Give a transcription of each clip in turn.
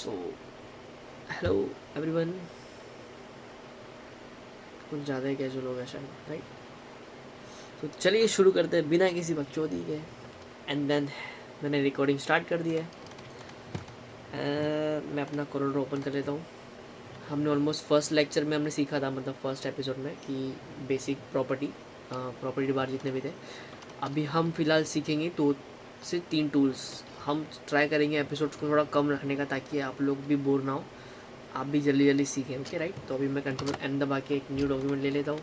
So hello everyone, कुछ ज़्यादा ही casual हो गया शायद, राइट? तो चलिए शुरू करते हैं बिना किसी बकचोदी के। एंड देन मैंने रिकॉर्डिंग स्टार्ट कर दी है। मैं अपना कोरोडो ओपन कर लेता हूँ। हमने ऑलमोस्ट फर्स्ट लेक्चर में हमने सीखा था, मतलब फर्स्ट एपिसोड में, कि बेसिक प्रॉपर्टी बार जितने भी थे। अभी हम फिलहाल सीखेंगे 2 से 3 टूल्स। हम ट्राई करेंगे एपिसोड्स को थोड़ा कम रखने का, ताकि आप लोग भी बोर ना हो, आप भी जल्दी जल्दी सीखें। Okay right? तो अभी मैं कंट्रोल एन दबा के एक न्यू डॉक्यूमेंट ले लेता हूँ।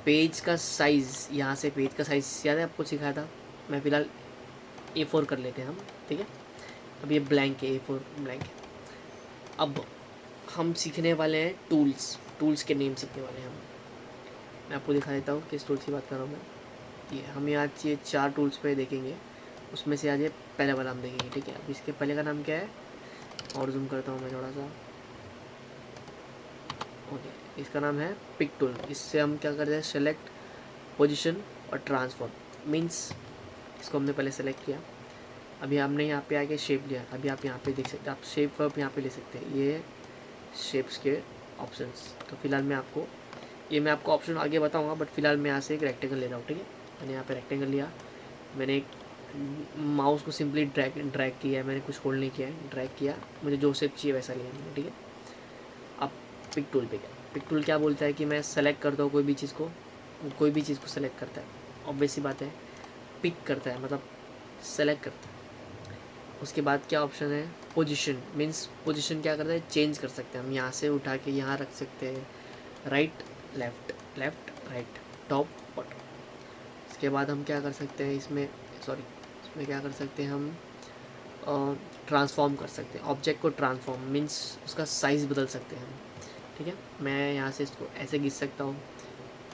पेज का साइज़, यहाँ से पेज का साइज़ याद है आपको सिखाया था। मैं फ़िलहाल A4 कर लेते हैं हम, ठीक है? अब ये ब्लैंक है, A4 ब्लैंक है। अब हम सीखने वाले हैं टूल्स के नेम सीखने वाले हैं हम। मैं आपको दिखा देता हूँ किस टूल्स की बात कर रहा हूँ मैं। ये हम आज ये 4 टूल्स पे देखेंगे, उसमें से आज ये पहला वाला हम देखेंगे, ठीक है? अब इसके पहले का नाम क्या है, और जूम करता हूँ मैं थोड़ा सा। ओके, इसका नाम है पिक टूल। इससे हम क्या करते हैं, सेलेक्ट, पोजीशन और ट्रांसफॉर्म। मींस इसको हमने पहले सेलेक्ट किया, अभी हमने यहाँ पे आके शेप लिया। अभी आप यहाँ पे देख सकते हैं, आप शेप वर्ब यहाँ पे ले सकते हैं। ये शेप्स के ऑप्शंस। तो फिलहाल मैं आपको ऑप्शन आगे बताऊँगा, बट फिलहाल मैं यहाँ से एक रेक्टेंगल ले रहा हूँ, ठीक है? मैंने यहाँ पे रेक्टेंगल लिया, मैंने एक माउस को सिंपली ड्रैग किया है, मैंने कुछ होल्ड नहीं किया है, ड्रैग किया, मुझे जो शेप चाहिए वैसा लिया मैंने, ठीक है? अब पिक टूल पे गया। पिक टूल क्या बोलता है कि मैं सेलेक्ट करता हूँ कोई भी चीज़ को सेलेक्ट करता है। ऑब्वियस सी बात है, पिक करता है मतलब सेलेक्ट करता है। उसके बाद क्या ऑप्शन है, पोजीशन। मीन्स पोजीशन क्या करता है, चेंज कर सकते हैं हम। यहाँ से उठा के यहाँ रख सकते हैं, right left, left right, top bottom. इसके बाद हम क्या कर सकते हैं इसमें क्या कर सकते हैं हम, ट्रांसफॉर्म कर सकते हैं ऑब्जेक्ट को। ट्रांसफॉर्म मीन्स उसका साइज़ बदल सकते हैं हम, ठीक है? मैं यहाँ से इसको ऐसे घिस सकता हूँ,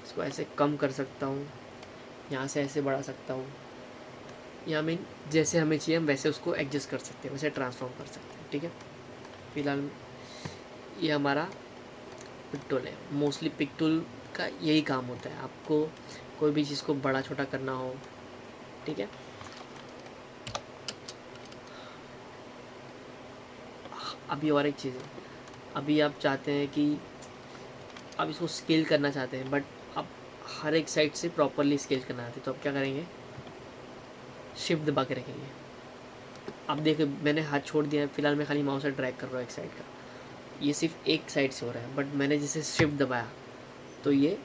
इसको ऐसे कम कर सकता हूँ, यहाँ से ऐसे बढ़ा सकता हूँ, या मीन जैसे हमें चाहिए हम वैसे उसको एडजस्ट कर सकते हैं, वैसे ट्रांसफॉर्म कर सकते हैं, ठीक है? फिलहाल ये हमारा पिक टूल है। मोस्टली पिक टूल का यही काम होता है, आपको कोई भी चीज़ को बड़ा छोटा करना हो, ठीक है? अभी और एक चीज़ है, अभी आप चाहते हैं कि आप इसको स्केल करना चाहते हैं, बट आप हर एक साइड से प्रॉपरली स्केल करना चाहते हैं, तो आप क्या करेंगे, शिफ्ट दबा के रखेंगे। अब देखिए मैंने हाथ छोड़ दिया है, फिलहाल मैं खाली माउस से ड्रैग कर रहा हूँ एक साइड का। ये सिर्फ एक साइड से हो रहा है, बट मैंने जैसे शिफ्ट दबाया तो ये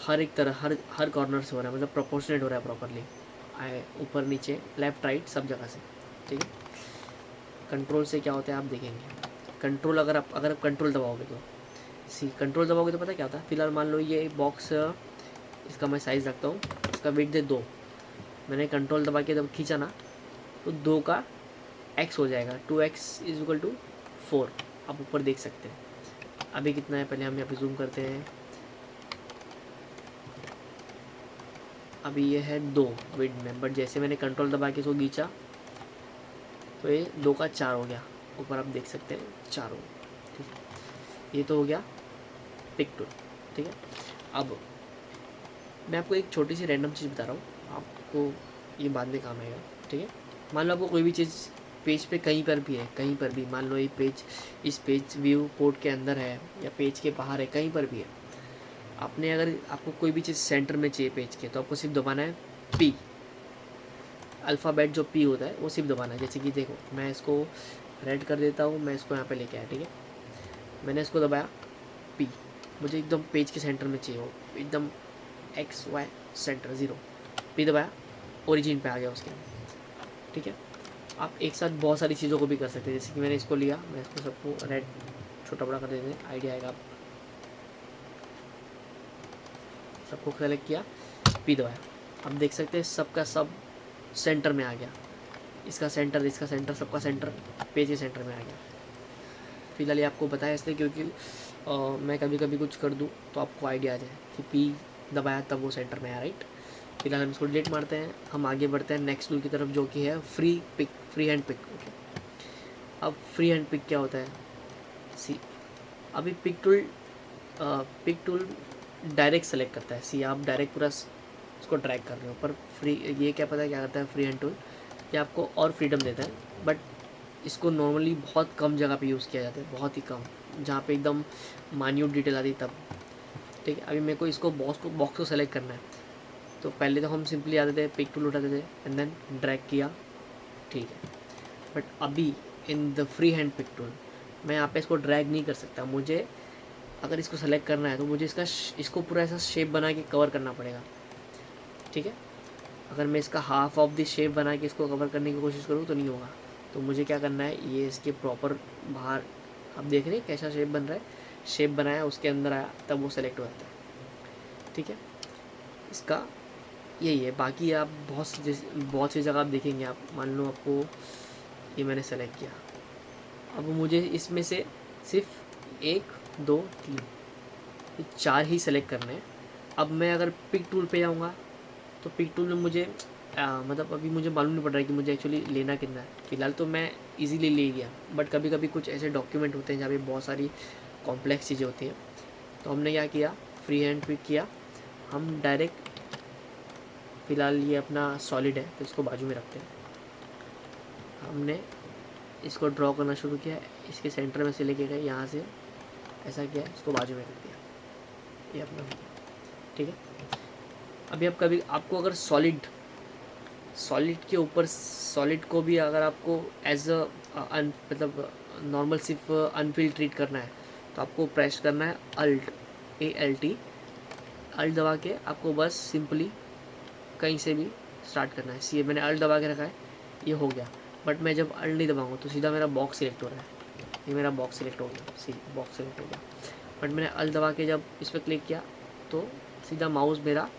हर एक तरह हर कॉर्नर से हो रहा है, मतलब प्रोपोर्शनेट हो रहा है प्रॉपरली, ऊपर नीचे लेफ्ट राइट सब जगह से, ठीक है? कंट्रोल से क्या होता है आप देखेंगे। कंट्रोल अगर आप कंट्रोल दबाओगे तो कंट्रोल दबाओगे तो पता क्या होता है। फिलहाल मान लो ये बॉक्स, इसका मैं साइज़ रखता हूँ, इसका वेट दे 2। मैंने कंट्रोल दबा के जब खींचा ना, तो 2 का x हो जाएगा, 2x इज इक्वल टू 4। आप ऊपर देख सकते हैं अभी कितना है, पहले हम यहाँ पे जूम करते हैं। अभी ये है 2 विड में, बट जैसे मैंने कंट्रोल दबा के इसको खींचा तो ये 2 का 4 हो गया। ऊपर आप देख सकते हैं 4 हो गया, ठीक है? ये तो हो गया पिक टूल, ठीक है? अब मैं आपको एक छोटी सी रैंडम चीज़ बता रहा हूँ, आपको ये बाद में काम आएगा, ठीक है? मान लो आपको कोई भी चीज़ पेज पे कहीं पर भी है, कहीं पर भी मान लो ये पेज, इस पेज व्यू पोर्ट के अंदर है या पेज के बाहर है, कहीं पर भी है। आपने अगर आपको कोई भी चीज़ सेंटर में चाहिए पेज के, तो आपको सिर्फ दबाना है पी। अल्फ़ाबेट जो पी होता है वो सिर्फ दबाना है। जैसे कि देखो मैं इसको रेड कर देता हूँ, मैं इसको यहाँ पे लेके आया, ठीक है? मैंने इसको दबाया पी, मुझे एकदम पेज के सेंटर में चाहिए हो, एकदम एक्स वाई सेंटर 0। पी दबाया, ओरिजिन पे आ गया उसके, ठीक है? आप एक साथ बहुत सारी चीज़ों को भी कर सकते हैं। जैसे कि मैंने इसको लिया, मैं इसको सबको रेड छोटा बड़ा कर देते हैं, आइडिया आएगा। आप सबको सेलेक्ट किया, पी दबाया, अब देख सकते हैं सबका सब सेंटर में आ गया। इसका सेंटर, सबका सेंटर पेज के सेंटर में आ गया। फिलहाल ये आपको बताया इसलिए क्योंकि मैं कभी कभी कुछ कर दूँ तो आपको आइडिया आ जाए कि पी दबाया तब वो सेंटर में आया, राइट? फिलहाल हम इसको डिलीट मारते हैं, हम आगे बढ़ते हैं नेक्स्ट टूल की तरफ, जो कि है फ्री हैंड पिक। ओके, अब फ्री हैंड पिक क्या होता है, सी अभी पिक टूल डायरेक्ट सेलेक्ट करता है। सी आप डायरेक्ट पूरा उसको ड्रैग कर रहे हो, पर ये क्या पता है क्या करता है फ्री हैंड टूल, ये आपको और फ्रीडम देता है, बट इसको नॉर्मली बहुत कम जगह पे यूज़ किया जाता है, बहुत ही कम, जहाँ पे एकदम मान्यूट डिटेल आती है तब। ठीक है, अभी मेरे को इसको बॉक्स को सेलेक्ट करना है, तो पहले तो हम सिंपली आते थे, पिक टूल उठाते थे एंड देन ड्रैग किया, ठीक है। बट अभी in the free hand pick tool मैं यहाँ पे इसको ड्रैग नहीं कर सकता। मुझे अगर इसको सेलेक्ट करना है तो मुझे इसको पूरा ऐसा शेप बना के कवर करना पड़ेगा, ठीक है। अगर मैं इसका हाफ ऑफ द शेप बना के इसको कवर करने की कोशिश करूँ तो नहीं होगा। तो मुझे क्या करना है, ये इसके प्रॉपर बाहर, आप देख रहे हैं कैसा शेप बन रहा है, शेप बनाया उसके अंदर आया तब वो सेलेक्ट हो जाता है, ठीक है। इसका यही है। बाकी आप बहुत सी जगह आप देखेंगे, आप मान लो आपको ये मैंने सेलेक्ट किया, अब मुझे इसमें से सिर्फ 1 2 3 ये 4 ही सेलेक्ट करने हैं। अब मैं अगर पिक टूल पे जाऊँगा तो पिक टूल में मुझे मतलब अभी मुझे मालूम नहीं पड़ रहा है कि मुझे एक्चुअली लेना कितना है। फ़िलहाल तो मैं इजीली ले गया, बट कभी कभी कुछ ऐसे डॉक्यूमेंट होते हैं जहाँ पे बहुत सारी कॉम्प्लेक्स चीज़ें होती हैं, तो हमने क्या किया, फ्री हैंड पिक किया, हम डायरेक्ट, फ़िलहाल ये अपना सॉलिड है तो इसको बाजू में रखते हैं। हमने इसको ड्रॉ करना शुरू किया, इसके सेंटर में से लेके गए, यहाँ से ऐसा किया, इसको बाजू में रख दिया, ये अपना हो गया, ठीक है। अभी आप कभी आपको अगर सॉलिड के ऊपर सॉलिड को भी अगर आपको एज मतलब नॉर्मल सिर्फ अनफिल ट्रीट करना है तो आपको प्रेस करना है ALT दबा के, आपको बस सिंपली कहीं से भी स्टार्ट करना है। सी मैंने अल्ट दबा के रखा है, ये हो गया। बट मैं जब अल्ट नहीं दबाऊंगा तो सीधा मेरा बॉक्स सिलेक्ट हो रहा है, ये मेरा बॉक्स सिलेक्ट हो गया, सी बॉक्स सिलेक्ट हो गया। बट मैंने अल्ट दबा के जब इस पर क्लिक किया तो सीधा माउस मेरा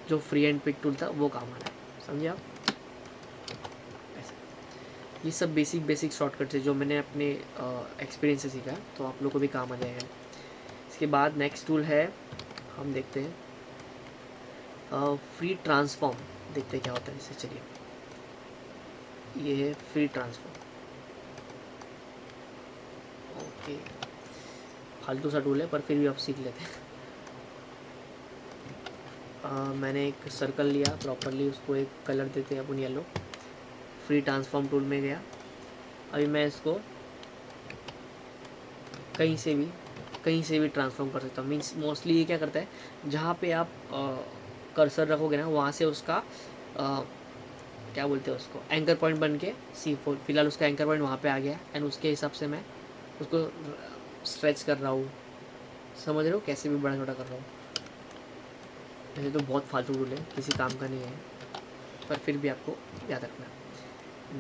जो फ्री हैंड पिक टूल था वो काम आ रहा है, समझे आप। ऐसा ये सब बेसिक शॉर्टकट्स है जो मैंने अपने एक्सपीरियंस से सीखा है, तो आप लोग को भी काम आ जाएगा। इसके बाद नेक्स्ट टूल है, हम देखते हैं फ्री ट्रांसफॉर्म, देखते हैं क्या होता है इससे। चलिए, ये है फ्री ट्रांसफॉर्म, ओके, फालतू सा टूल है पर फिर भी आप सीख लेते हैं। मैंने एक सर्कल लिया प्रॉपरली, उसको एक कलर देते हैं अपन येलो, फ्री ट्रांसफॉर्म टूल में गया। अभी मैं इसको कहीं से भी ट्रांसफॉर्म कर सकता हूँ। मीन्स मोस्टली ये क्या करता है, जहाँ पे आप कर्सर रखोगे ना वहाँ से उसका क्या बोलते हैं उसको, एंकर पॉइंट बन के C4, फिलहाल उसका एंकर पॉइंट वहाँ पे आ गया एंड उसके हिसाब से मैं उसको स्ट्रेच कर रहा हूँ, समझ रहे हो, कैसे भी बड़ा छोटा कर रहा हूँ। ऐसे तो बहुत फालतू टूल है, किसी काम का नहीं है, पर फिर भी आपको याद रखना।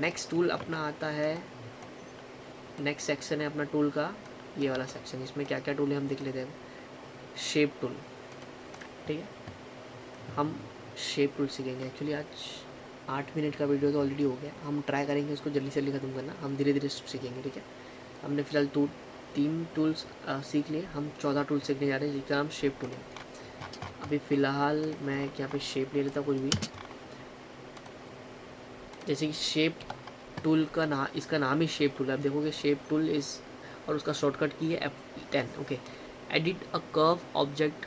नेक्स्ट टूल अपना आता है, नेक्स्ट सेक्शन है अपना टूल का, ये वाला सेक्शन। इसमें क्या क्या टूल है हम देख लेते हैं। शेप टूल, ठीक है, हम शेप टूल सीखेंगे। एक्चुअली आज 8 मिनट का वीडियो तो ऑलरेडी हो गया, हम ट्राई करेंगे उसको जल्दी से जल्दी ख़त्म करना, हम धीरे धीरे सीखेंगे, ठीक है। हमने फ़िलहाल 3 टूल्स सीख लिए, हम 14 टूल सीखने जा रहे हैं जिसका नाम शेप टूल है। अभी फ़िलहाल मैं यहाँ पे शेप ले लेता कुछ भी, जैसे कि शेप टूल का इसका नाम ही शेप टूल है। आप देखोगे शेप टूल इज़, और उसका शॉर्टकट की है F10, okay. Edit a curve object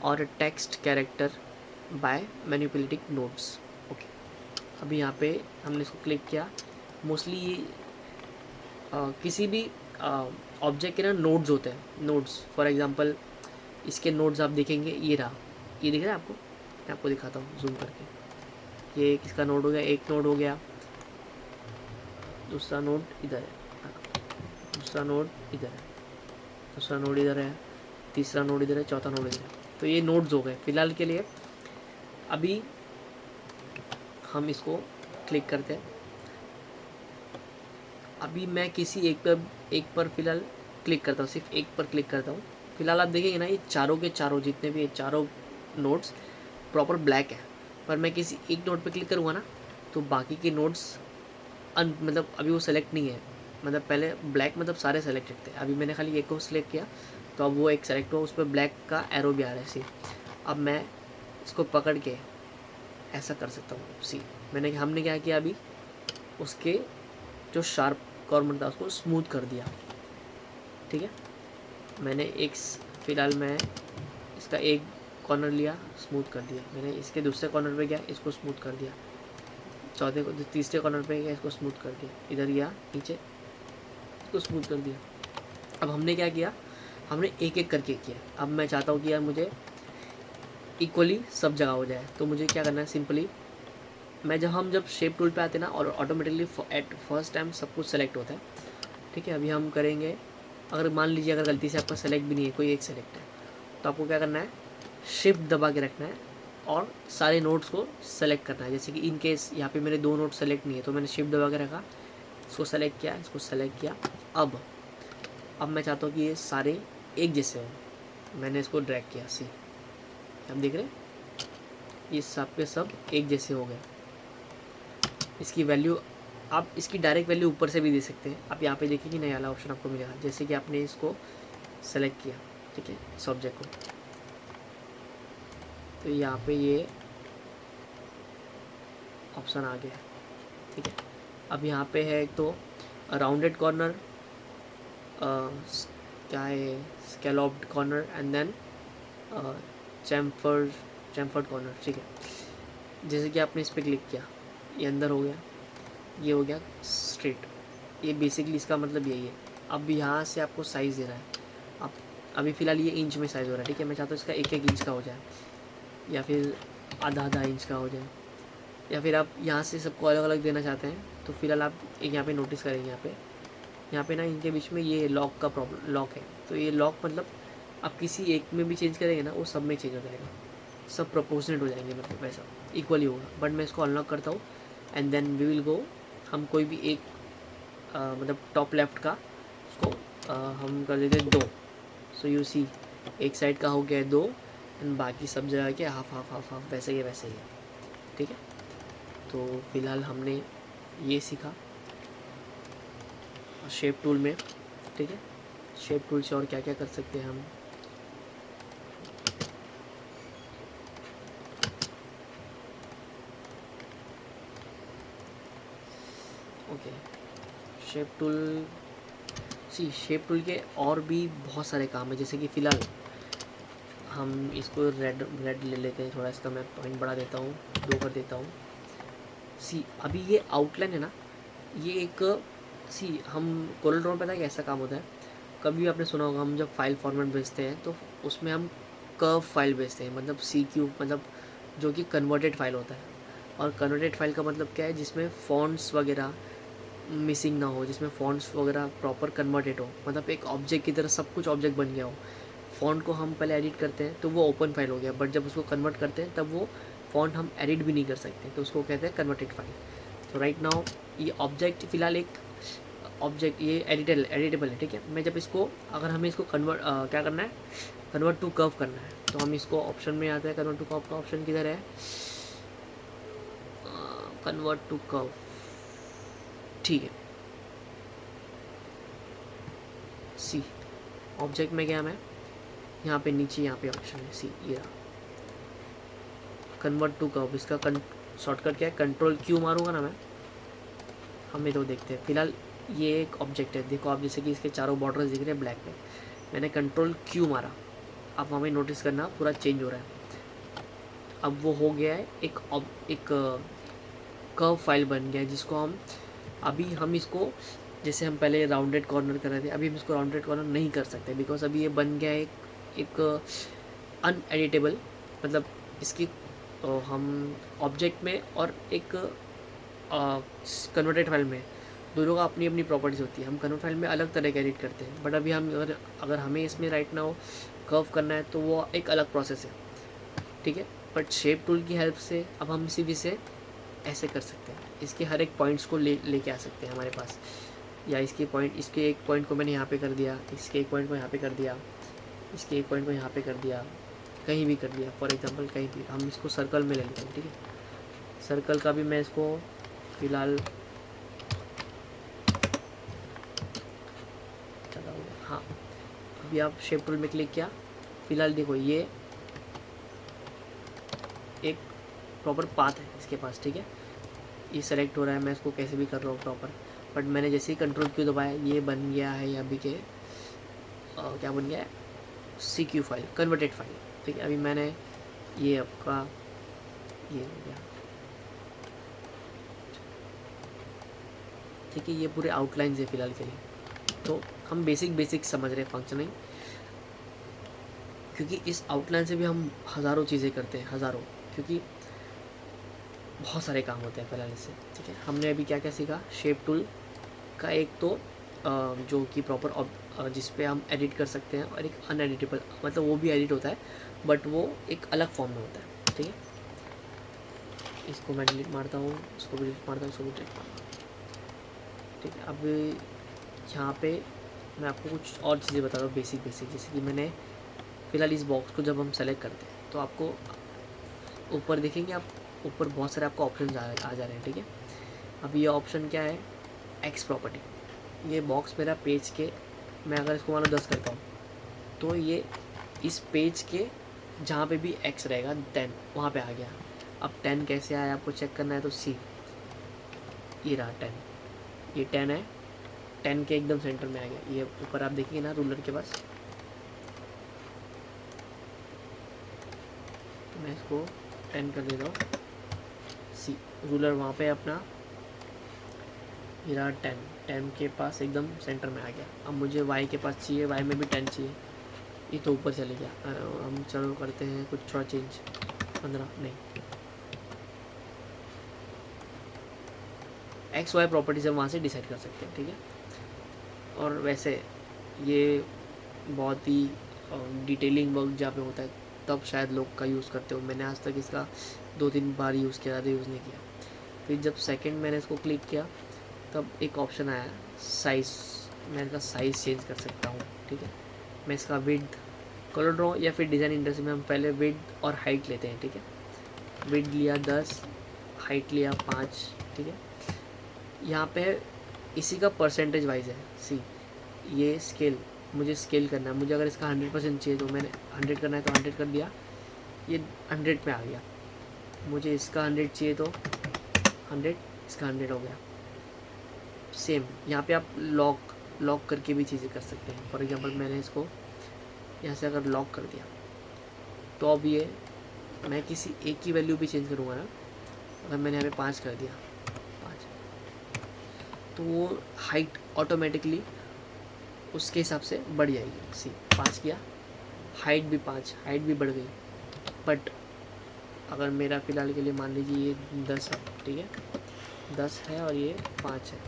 और a text character by manipulating nodes, okay. अभी यहाँ पे हमने इसको क्लिक किया, मोस्टली ये किसी भी ऑब्जेक्ट के ना नोड्स होते हैं, नोड्स। फॉर एग्जांपल इसके नोड्स आप देखेंगे, ये रहा, ये दिख रहा है आपको, मैं आपको दिखाता हूँ जूम करके। ये किसका नोड हो गया, एक नोड हो गया, दूसरा नोड इधर है, दूसरा नोड इधर है, दूसरा नोड इधर है, तीसरा नोड इधर है, चौथा नोड इधर है। तो ये नोड्स हो गए फ़िलहाल के लिए। अभी हम इसको क्लिक करते हैं, अभी मैं किसी एक पर फ़िलहाल क्लिक करता हूँ, सिर्फ एक पर क्लिक करता हूँ। फ़िलहाल आप देखेंगे ना, ये चारों के चारों जितने भी ये चारों नोड्स प्रॉपर ब्लैक है, पर मैं किसी एक नोड पे क्लिक करूँगा ना तो बाकी के नोड्स मतलब अभी वो सेलेक्ट नहीं है, मतलब पहले ब्लैक मतलब सारे सेलेक्टेड थे, अभी मैंने खाली एक को सिलेक्ट किया तो अब वो एक सेलेक्ट हुआ, उस पर ब्लैक का एरो भी आ रहा है। सी अब मैं इसको पकड़ के ऐसा कर सकता हूँ, सी हमने क्या किया, अभी उसके जो शार्प कॉर्नर था उसको स्मूथ कर दिया, ठीक है। मैंने फ़िलहाल मैं इसका एक कॉर्नर लिया, स्मूथ कर दिया, मैंने इसके दूसरे कॉर्नर पे गया, इसको स्मूथ कर दिया, चौथे को तीसरे कॉर्नर पे गया, इसको स्मूथ कर दिया, इधर गया नीचे, इसको स्मूथ कर दिया। अब हमने क्या किया, हमने एक एक करके किया। अब मैं चाहता हूँ कि यार मुझे इक्वली सब जगह हो जाए, तो मुझे क्या करना है, सिंपली मैं जब शेप टूल पे आते हैं ना, और ऑटोमेटिकली एट फर्स्ट टाइम सब कुछ सेलेक्ट होता है, ठीक है। अभी हम करेंगे, अगर मान लीजिए अगर गलती से आपका सेलेक्ट भी नहीं है, कोई एक सेलेक्ट है, तो आपको क्या करना है, शिफ्ट दबा के रखना है और सारे नोट्स को सेलेक्ट करना है। जैसे कि इन केस यहाँ पे मेरे 2 नोट सेलेक्ट नहीं है, तो मैंने शिफ्ट दबा के रखा, इसको सेलेक्ट किया, इसको सेलेक्ट किया। अब मैं चाहता हूँ कि ये सारे एक जैसे हो, मैंने इसको ड्रैग किया, सी आप देख रहे हैं ये सब के सब एक जैसे हो गए। इसकी वैल्यू आप इसकी डायरेक्ट वैल्यू ऊपर से भी दे सकते हैं। आप यहाँ पे देखिए कि नया वाला ऑप्शन आपको मिलेगा, जैसे कि आपने इसको सेलेक्ट किया, ठीक है, इस ऑब्जेक्ट को, तो यहाँ पे ये ऑप्शन आ गया, ठीक है। अब यहाँ पे है एक तो राउंडेड कॉर्नर, क्या है, scalloped corner and then chamfered corner, ठीक है। जैसे कि आपने इस पर क्लिक किया, ये अंदर हो गया, ये हो गया स्ट्रेट। ये बेसिकली इसका मतलब यही है। अब यहाँ से आपको साइज़ देना है। अब अभी फ़िलहाल ये इंच में साइज़ हो रहा है, ठीक है। मैं चाहता हूँ इसका 1-1 इंच का हो जाए, या फिर आधा इंच का हो जाए, या फिर आप यहाँ से सबको अलग अलग देना चाहते हैं, तो फिलहाल आप एक यहाँ पे नोटिस करेंगे, यहाँ पे ना इनके बीच में ये लॉक का प्रॉब्लम लॉक है। तो ये लॉक मतलब आप किसी एक में भी चेंज करेंगे ना, वो सब में चेंज हो जाएगा, सब प्रोपोर्शनेट हो जाएंगे, मतलब वैसा इक्वली होगा। बट मैं इसको अनलॉक करता हूँ and then we will go, हम कोई भी एक मतलब टॉप लेफ्ट का उसको हम कर देते हैं 2। सो यू सी एक साइड का हो गया 2 एंड बाकी सब जगह के हाफ हाफ हाफ हाफ वैसे ही है, ठीक है। तो फिलहाल हमने ये सीखा शेप टूल में, ठीक है। शेप टूल से और क्या क्या कर सकते हैं हम, ओके। शेप टूल के और भी बहुत सारे काम है, जैसे कि फ़िलहाल हम इसको रेड ले लेते हैं थोड़ा, इसका मैं पॉइंट बढ़ा देता हूँ, 2 कर देता हूँ। अभी ये आउटलाइन है ना, ये एक हम कोरल ड्रॉ में पता है कैसा काम होता है, कभी आपने सुना होगा, हम जब फाइल फॉर्मेट भेजते हैं तो उसमें हम कर्व फाइल भेजते हैं, मतलब CQ, मतलब जो कि कन्वर्टेड फाइल होता है। और कन्वर्टेड फाइल का मतलब क्या है, जिसमें फॉन्ट्स वगैरह मिसिंग ना हो, जिसमें फॉन्ट्स वगैरह प्रॉपर कन्वर्टेड हो, मतलब एक ऑब्जेक्ट की तरह सब कुछ ऑब्जेक्ट बन गया हो। फ़ॉन्ट को हम पहले एडिट करते हैं तो वो ओपन फाइल हो गया, बट जब उसको कन्वर्ट करते हैं तब वो फ़ॉन्ट हम एडिट भी नहीं कर सकते, तो उसको कहते हैं कन्वर्टेड फाइल। तो राइट नाउ ये ऑब्जेक्ट फ़िलहाल एक ऑब्जेक्ट ये एडिटेबल है, ठीक है। मैं जब इसको अगर हमें इसको क्या करना है, कन्वर्ट टू कर्व करना है, तो हम इसको ऑप्शन में आता है, कन्वर्ट टू कर्व का ऑप्शन किधर है, कन्वर्ट टू कर्व, ठीक है। सी ऑब्जेक्ट में गया मैं, यहाँ पे नीचे यहाँ पे ऑप्शन है सी, ये रहा कन्वर्ट टू कर्व। इसका शॉर्टकट क्या है, कंट्रोल Q मारूंगा ना मैं, हमें तो देखते हैं। फिलहाल ये एक ऑब्जेक्ट है, देखो आप, जैसे कि इसके चारों बॉर्डर्स दिख रहे हैं ब्लैक में, मैंने कंट्रोल Q मारा, अब हमें नोटिस करना पूरा चेंज हो रहा है। अब वो हो गया है एक कर्व फाइल बन गया है, जिसको हम इसको, जैसे हम पहले राउंडेड कॉर्नर कर रहे थे, अभी हम इसको राउंडेड कॉर्नर नहीं कर सकते, बिकॉज अभी ये बन गया है एक अनएडिटेबल, मतलब इसकी हम ऑब्जेक्ट में और एक कन्वर्टेड फाइल में दोनों का अपनी अपनी प्रॉपर्टीज़ होती है। हम कन्वर्ट फाइल में अलग तरह के एडिट करते हैं, बट अभी हम अगर हमें इसमें राइट नाउ कर्व करना है तो वो एक अलग प्रोसेस है, ठीक है। बट शेप टूल की हेल्प से अब हम सिर्फ इसे ऐसे कर सकते हैं, इसके हर एक पॉइंट्स को लेके आ सकते हैं हमारे पास, या इसके एक पॉइंट को मैंने यहाँ पे कर दिया, इसके एक पॉइंट को यहाँ पे कर दिया, इसके एक पॉइंट को यहाँ पे कर दिया, कहीं भी कर दिया, फॉर एग्जांपल कहीं भी। हम इसको सर्कल में ले लेते हैं, ठीक है। सर्कल का भी मैं इसको फ़िलहाल चला गया, हाँ। अभी आप शेप टूल में क्लिक किया, फ़िलहाल देखो ये एक प्रॉपर पाथ है इसके पास, ठीक है। ये सेलेक्ट हो रहा है, मैं इसको कैसे भी कर रहा हूँ प्रॉपर, बट मैंने जैसे ही कंट्रोल Q दबाया, ये बन गया है अभी के क्या बन गया है, CQ फाइल, कन्वर्टेड फाइल, ठीक है। अभी मैंने ये आपका ये हो गया, ठीक है, ये पूरे आउटलाइंस है फिलहाल के लिए। तो हम बेसिक समझ रहे हैं फंक्शनिंग, क्योंकि इस आउटलाइन से भी हम हज़ारों चीज़ें करते हैं, हज़ारों, क्योंकि बहुत सारे काम होते हैं फिलहाल इससे। ठीक है, हमने अभी क्या क्या सीखा, शेप टूल का एक तो जो कि प्रॉपर जिस पे हम एडिट कर सकते हैं, और एक अनएडिटेबल, मतलब वो भी एडिट होता है बट वो एक अलग फॉर्म में होता है। ठीक है, इसको मैं डिलीट मारता हूँ, इसको भी डिलीट मारता हूँ, इसको भी डिलीट मारता हूँ। ठीक है, अब यहाँ पे मैं आपको कुछ और चीज़ें बता रहा हूँ बेसिक, जैसे कि मैंने फ़िलहाल इस बॉक्स को जब हम सेलेक्ट करते हैं तो आपको ऊपर देखेंगे, आप ऊपर बहुत सारे आपको ऑप्शन आ जा रहे हैं। ठीक है, अब ये ऑप्शन क्या है, एक्स प्रॉपर्टी। ये बॉक्स मेरा पेज के, मैं अगर इसको मानो 10 करता हूँ तो ये इस पेज के जहाँ पे भी एक्स रहेगा 10 वहाँ पे आ गया। अब 10 कैसे आया आपको चेक करना है, तो सी ये रहा 10, ये 10 है, 10 के एकदम सेंटर में आ गया। ये ऊपर आप देखिए ना रूलर के पास, तो मैं इसको 10 कर देता हूँ, सी रूलर वहाँ पे अपना, ये रहा 10 के पास एकदम सेंटर में आ गया। अब मुझे वाई के पास चाहिए, वाई में भी 10 चाहिए, ये तो ऊपर चले गया। हम चलो करते हैं कुछ थोड़ा चेंज, 15 नहीं, एक्स वाई प्रॉपर्टीज हम वहाँ से डिसाइड कर सकते हैं। ठीक है, और वैसे ये बहुत ही डिटेलिंग वर्क जहाँ पे होता है तब शायद लोग का यूज़ करते हो। मैंने आज तक इसका 2-3 बार यूज़ किया, ज़्यादा यूज़ नहीं किया। फिर जब सेकंड मैंने इसको क्लिक किया तब एक ऑप्शन आया साइज़, मैं इसका साइज़ चेंज कर सकता हूँ। ठीक है, मैं इसका विड्थ कलर ड्रॉ या फिर डिज़ाइन इंडस्ट्री में हम पहले विड्थ और हाइट लेते हैं। ठीक है, विड्थ लिया 10, हाइट लिया 5। ठीक है, यहाँ पे इसी का परसेंटेज वाइज है, सी ये स्केल, मुझे स्केल करना है। मुझे अगर इसका 100% चाहिए तो मैंने 100 करना है तो 100 कर दिया, ये 100 पे आ गया। मुझे इसका 100 चाहिए तो 100, इसका 100 हो गया। सेम यहाँ पे आप लॉक करके भी चीज़ें कर सकते हैं। फॉर एग्जांपल मैंने इसको यहाँ से अगर लॉक कर दिया तो अब ये मैं किसी एक की वैल्यू भी चेंज करूँगा ना, अगर मैंने यहाँ पे 5 कर दिया, 5, तो वो हाइट ऑटोमेटिकली उसके हिसाब से बढ़ जाएगी। सी 5 किया, हाइट भी 5, हाइट भी बढ़ गई। बट अगर मेरा फ़िलहाल के लिए मान लीजिए ये 10 है, ठीक है, 10 है और ये 5 है,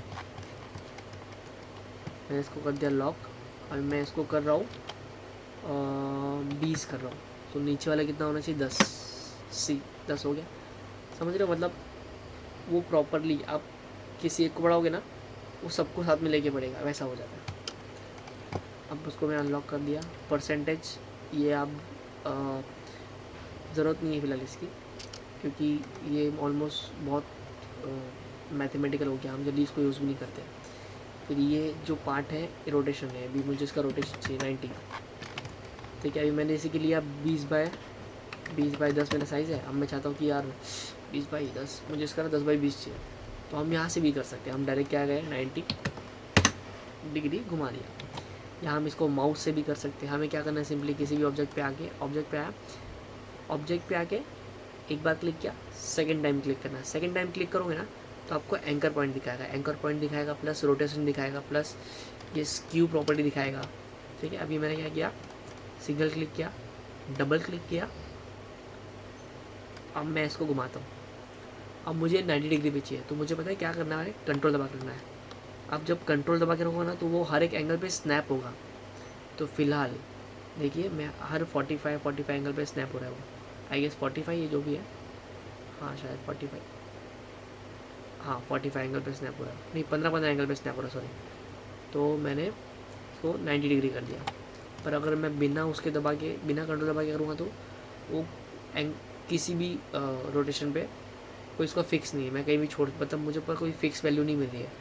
मैंने इसको कर दिया लॉक, और मैं इसको कर रहा हूँ 20 कर रहा हूँ, तो नीचे वाला कितना होना चाहिए, 10, सी 10 हो गया। समझ रहे हो, मतलब वो प्रॉपरली आप किसी एक को बढ़ाओगे ना, वो सबको साथ में लेके बढ़ेगा, वैसा हो जाता है। अब उसको मैं अनलॉक कर दिया। परसेंटेज ये आप ज़रूरत नहीं है फ़िलहाल इसकी, क्योंकि ये ऑलमोस्ट बहुत मैथमेटिकल हो गया, हम जल्दी इसको यूज़ भी नहीं करते। फिर ये जो पार्ट है रोटेशन है, अभी मुझे इसका रोटेशन चाहिए 90। ठीक है, अभी मैंने इसी के लिए अब 20/10 मेरा साइज़ है। अब मैं चाहता हूँ कि यार 20/10 मुझे इसका 10/20 चाहिए, तो हम यहाँ से भी कर सकते हैं। हम डायरेक्ट क्या गए 90 डिग्री घुमा दिया। यहाँ हम इसको माउस से भी कर सकते हैं। हमें क्या करना है, सिंपली किसी भी ऑब्जेक्ट पे आके, ऑब्जेक्ट पे आके एक बार क्लिक किया, सेकंड टाइम क्लिक करना है। सेकंड टाइम क्लिक करोगे ना तो आपको एंकर पॉइंट दिखाएगा, प्लस रोटेशन दिखाएगा, प्लस ये स्क्यू प्रॉपर्टी दिखाएगा। ठीक है, अभी मैंने क्या किया, सिंगल क्लिक किया, डबल क्लिक किया, अब मैं इसको घुमाता हूँ। अब मुझे 90 डिग्री पे चाहिए, तो मुझे पता है क्या करना है, कंट्रोल दबा करना है। अब जब कंट्रोल दबा के रखूँगा ना तो वो हर एक एंगल पे स्नैप होगा। तो फिलहाल देखिए मैं हर 45 एंगल पे स्नैप हो रहा है वो, आई गेस 45 ये जो भी है, हाँ शायद 45, हाँ 45 एंगल पे स्नैप हो रहा है, नहीं 15 एंगल पे स्नैप हो रहा है, सॉरी। तो मैंने इसको 90 डिग्री कर दिया। पर अगर मैं बिना उसके दबा के, बिना कंट्रोल दबा के करूँगा तो वो किसी भी रोटेशन पे कोई इसका फिक्स नहीं है, मैं कहीं भी छोड़, मतलब मुझे पर कोई फिक्स वैल्यू नहीं मिल रही है।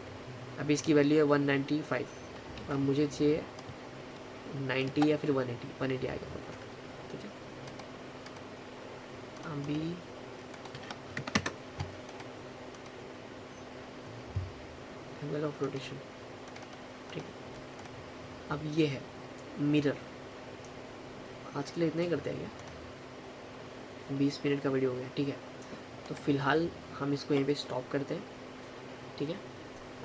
अभी इसकी वैल्यू है 195, और मुझे चाहिए 90 या फिर 180 आ गया ऊपर। ठीक है, अभी एंगल ऑफ रोटेशन, ठीक है। अब ये है मिरर। आज के लिए इतना ही करते हैं क्या, 20 मिनट का वीडियो हो गया, ठीक है। तो फिलहाल हम इसको यहीं पे स्टॉप करते हैं, ठीक है।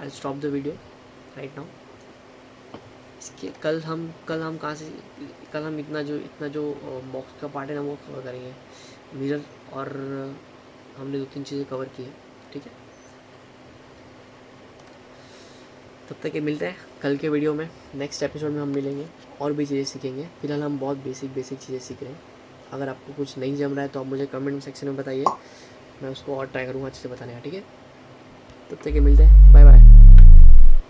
I stop the video right now. इसके कल हम कहाँ से कल हम इतना जो बॉक्स का पार्ट है ना वो कवर करेंगे, मिरर और हमने 2-3 चीज़ें कवर की है, ठीक है। तब तक ये मिलते हैं कल के वीडियो में, नेक्स्ट एपिसोड में हम मिलेंगे और भी चीज़ें सीखेंगे। फिलहाल हम बहुत बेसिक चीज़ें सीख रहे हैं। अगर आपको कुछ नहीं जम रहा है तो आप मुझे कमेंट सेक्शन में बताइए, मैं उसको और ट्राई करूँगा अच्छे से बताने का, ठीक है। तब तक ये मिलते हैं, बाय बाय।